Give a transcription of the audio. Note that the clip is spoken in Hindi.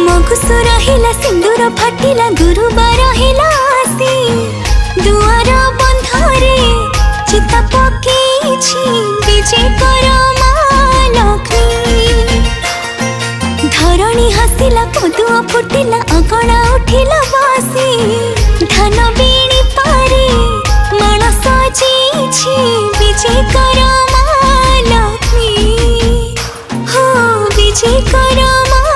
मगुसु रहिला सिंदूर फटिला गुरुबार हिला आसी दुआर बंधरे चिता पकेछि विजय कर माँ लक्ष्मी। धरणी हसिला कदुआ फुटिला अगणा उठिला बासी धान बीणी पारे माण सजेछि विजय कर माँ लक्ष्मी। हो विजय कर माँ